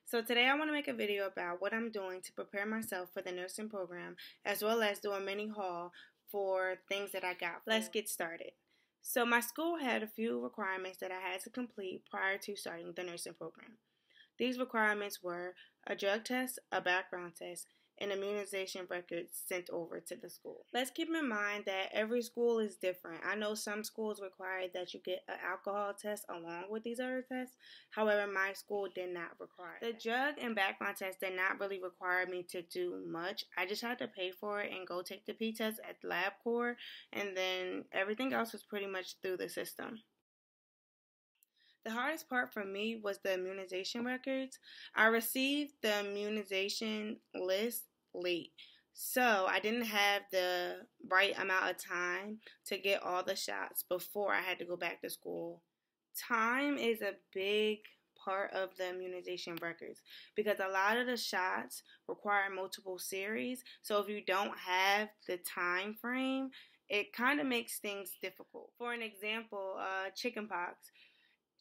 So today I want to make a video about what I'm doing to prepare myself for the nursing program, as well as do a mini haul for things that I got. Let's get started. So my school had a few requirements that I had to complete prior to starting the nursing program. These requirements were a drug test, a background test, and immunization records sent over to the school. Let's keep in mind that every school is different. I know some schools require that you get an alcohol test along with these other tests. However, my school did not require that. The drug and background test did not really require me to do much. I just had to pay for it and go take the P-test at LabCorp, and then everything else was pretty much through the system. The hardest part for me was the immunization records. I received the immunization list late, so I didn't have the right amount of time to get all the shots before I had to go back to school. Time is a big part of the immunization records because a lot of the shots require multiple series, so if you don't have the time frame, it kind of makes things difficult. For an example, chickenpox.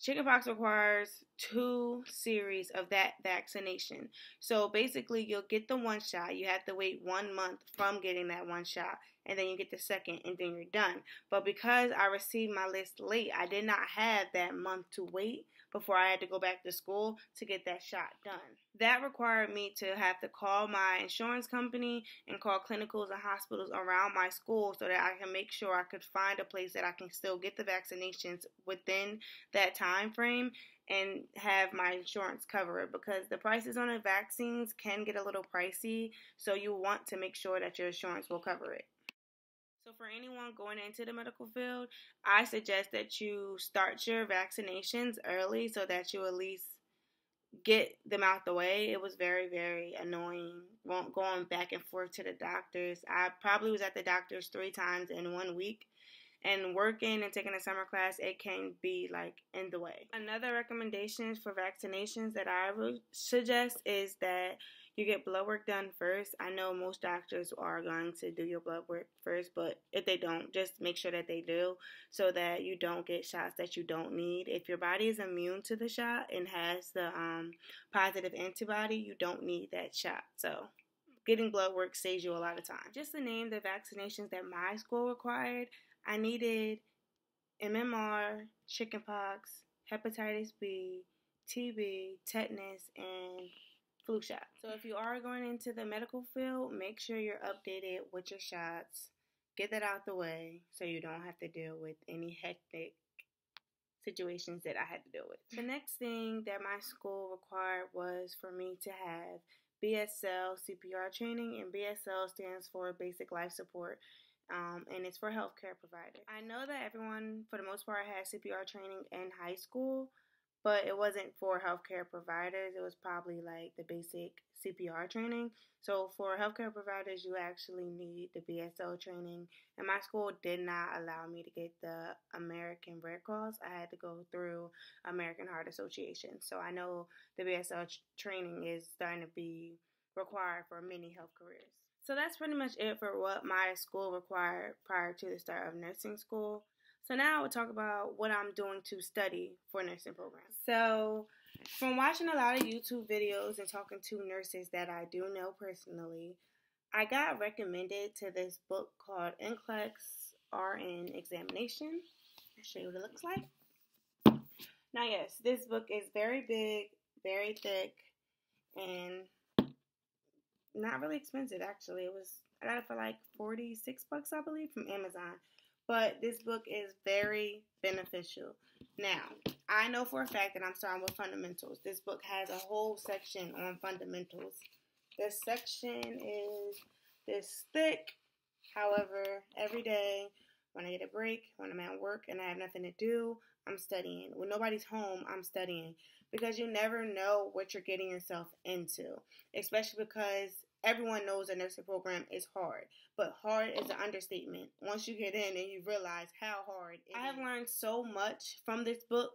Chickenpox requires 2 series of that vaccination. So basically, you'll get the one shot. You have to wait 1 month from getting that one shot, and then you get the second, and then you're done. But because I received my list late, I did not have that month to wait before I had to go back to school to get that shot done. That required me to have to call my insurance company and call clinicals and hospitals around my school so that I can make sure I could find a place that I can still get the vaccinations within that time frame and have my insurance cover it, because the prices on the vaccines can get a little pricey, so you want to make sure that your insurance will cover it. So for anyone going into the medical field, I suggest that you start your vaccinations early so that you at least get them out the way. It was very, very annoying going back and forth to the doctors. I probably was at the doctors 3 times in 1 week. And working and taking a summer class, it can be like in the way. Another recommendation for vaccinations that I would suggest is that you get blood work done first. I know most doctors are going to do your blood work first, but if they don't, just make sure that they do so that you don't get shots that you don't need. If your body is immune to the shot and has the positive antibody, you don't need that shot. So getting blood work saves you a lot of time. Just to name the vaccinations that my school required, I needed MMR, chickenpox, hepatitis B, TB, tetanus, and flu shot. So if you are going into the medical field, make sure you're updated with your shots. Get that out the way so you don't have to deal with any hectic situations that I had to deal with. The next thing that my school required was for me to have BSL CPR training, and BSL stands for Basic Life Support. And it's for healthcare providers. I know that everyone, for the most part, had CPR training in high school, but it wasn't for healthcare providers. It was probably like the basic CPR training. So for healthcare providers, you actually need the BSL training. And my school did not allow me to get the American Red Cross. I had to go through American Heart Association. So I know the BSL training is starting to be required for many health careers. So that's pretty much it for what my school required prior to the start of nursing school. So now we'll talk about what I'm doing to study for nursing programs. So from watching a lot of YouTube videos and talking to nurses that I do know personally, I got recommended to this book called NCLEX RN Examination. I'll show you what it looks like. Now yes, this book is very big, very thick, and not really expensive, actually. I got it for like $46, I believe, from Amazon. But this book is very beneficial. Now, I know for a fact that I'm starting with fundamentals. This book has a whole section on fundamentals. This section is this thick. However, every day when I get a break, when I'm at work and I have nothing to do, I'm studying. When nobody's home, I'm studying. Because you never know what you're getting yourself into. Especially because everyone knows a nursing program is hard. But hard is an understatement. Once you get in and you realize how hard it is. I have learned so much from this book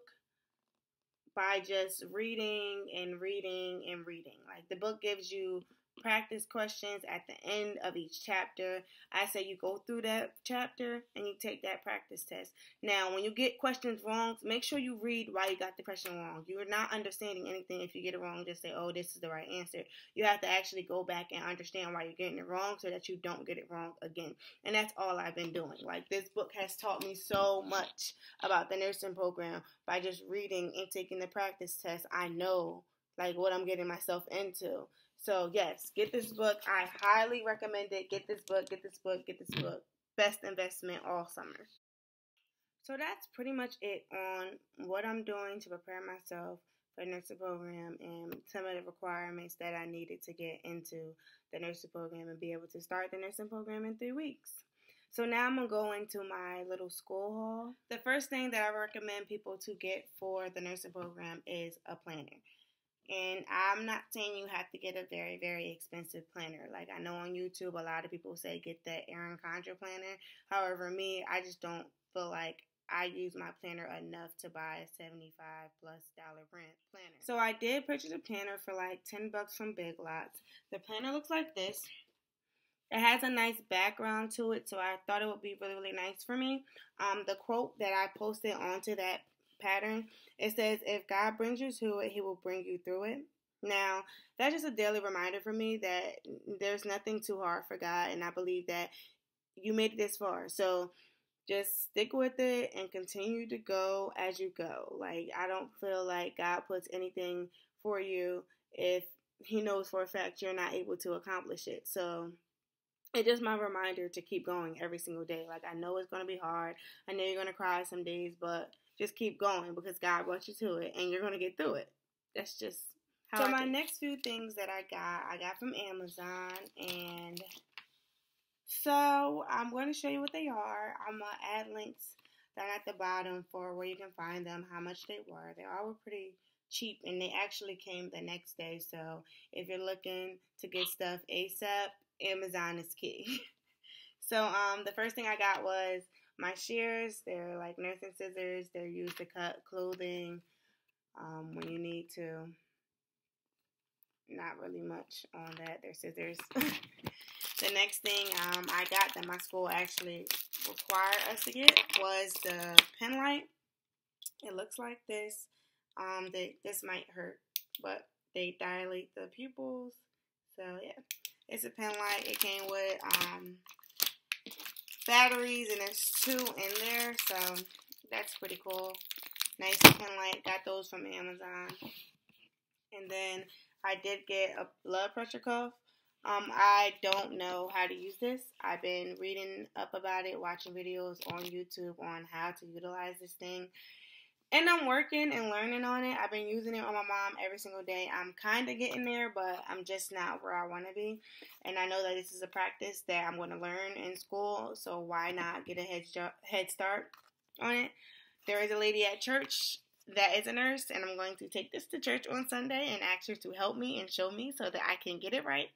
by just reading and reading and reading. Like, the book gives you practice questions at the end of each chapter. I say you go through that chapter and you take that practice test. Now, when you get questions wrong, make sure you read why you got the question wrong. You're not understanding anything if you get it wrong. Just say, oh, this is the right answer. You have to actually go back and understand why you're getting it wrong so that you don't get it wrong again. And that's all I've been doing. Like, this book has taught me so much about the nursing program. By just reading and taking the practice test, I know like what I'm getting myself into. So yes, get this book. I highly recommend it. Get this book, get this book, get this book. Best investment all summer. So that's pretty much it on what I'm doing to prepare myself for the nursing program and some of the requirements that I needed to get into the nursing program and be able to start the nursing program in 3 weeks. So now I'm going to go into my little school haul. The first thing that I recommend people to get for the nursing program is a planner. And I'm not saying you have to get a very, very expensive planner. Like, I know on YouTube a lot of people say get the Erin Condren planner. However, me, I just don't feel like I use my planner enough to buy a $75+ planner. So I did purchase a planner for like $10 from Big Lots. The planner looks like this. It has a nice background to it, so I thought it would be really, really nice for me. The quote that I posted onto that pattern, it says, if God brings you to it, he will bring you through it. Now, that's just a daily reminder for me that there's nothing too hard for God, and I believe that you made it this far. So just stick with it and continue to go as you go. Like, I don't feel like God puts anything for you if he knows for a fact you're not able to accomplish it. So it's just my reminder to keep going every single day. Like, I know it's going to be hard. I know you're going to cry some days, but just keep going because God brought you to it and you're going to get through it. That's just how So my next few things that I got from Amazon. And so I'm going to show you what they are. I'm going to add links down at the bottom for where you can find them, how much they were. They all were pretty cheap and they actually came the next day. So if you're looking to get stuff ASAP, Amazon is key. So the first thing I got was my shears. They're like nursing scissors. They're used to cut clothing when you need to. Not really much on that. They're scissors. The next thing I got that my school actually required us to get was the pen light. It looks like this. This might hurt, but they dilate the pupils. So yeah, it's a pen light. It came with batteries, and there's 2 in there, so that's pretty cool. Nice pen light. Got those from Amazon. And then I did get a blood pressure cuff. I don't know how to use this. I've been reading up about it, watching videos on YouTube on how to utilize this thing. And I'm working and learning on it. I've been using it on my mom every single day. I'm kind of getting there, but I'm just not where I want to be. And I know that this is a practice that I'm going to learn in school, so why not get a head start on it? There is a lady at church that is a nurse, and I'm going to take this to church on Sunday and ask her to help me and show me so that I can get it right.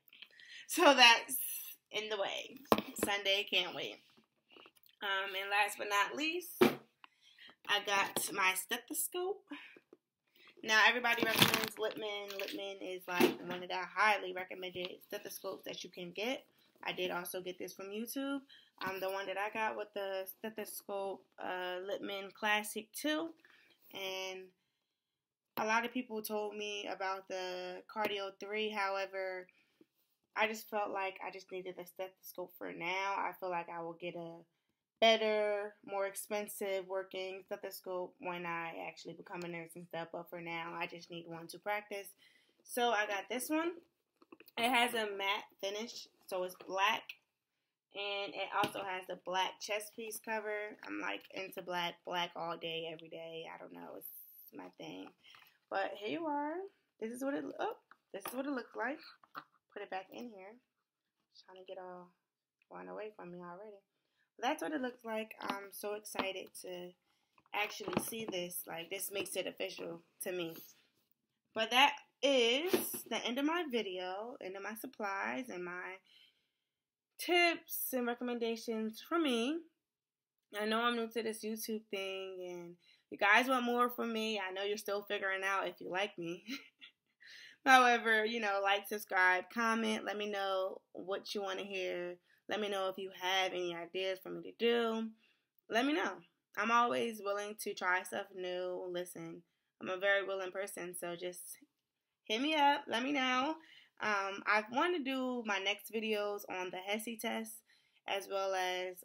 So that's in the way. Sunday, can't wait. And last but not least, I got my stethoscope. Now, everybody recommends Littman. Littman is like one of the highly recommended stethoscopes that you can get. I did also get this from YouTube. The one that I got with the stethoscope, Littman Classic 2. And a lot of people told me about the Cardio 3. However, I just felt like I just needed a stethoscope for now. I feel like I will get a better, more expensive working stethoscope when I actually become a nurse and stuff. But for now, I just need one to practice. So I got this one. It has a matte finish, so it's black. And it also has the black chest piece cover. I'm like into black all day, every day. I don't know, it's my thing. But here you are. This is what it looks like. Put it back in here. Trying to get all going away from me already. But that's what it looks like. I'm so excited to actually see this. Like, this makes it official to me. But that is the end of my video, end of my supplies and my tips and recommendations for me. I know I'm new to this YouTube thing, and you guys want more from me. I know you're still figuring out if you like me. However, like, subscribe, comment. Let me know what you want to hear. Let me know if you have any ideas for me to do. Let me know. I'm always willing to try stuff new. Listen, I'm a very willing person, so just hit me up. Let me know. I want to do my next videos on the HESI test as well as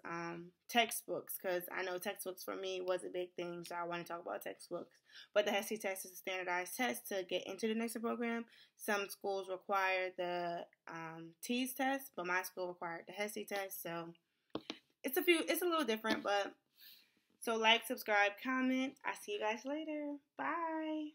textbooks, because I know textbooks for me was a big thing, so I want to talk about textbooks. But the HESI test is a standardized test to get into the nursing program. Some schools require the TEAS test, but my school required the HESI test, so it's a little different, but so like, subscribe, comment. I see you guys later. Bye.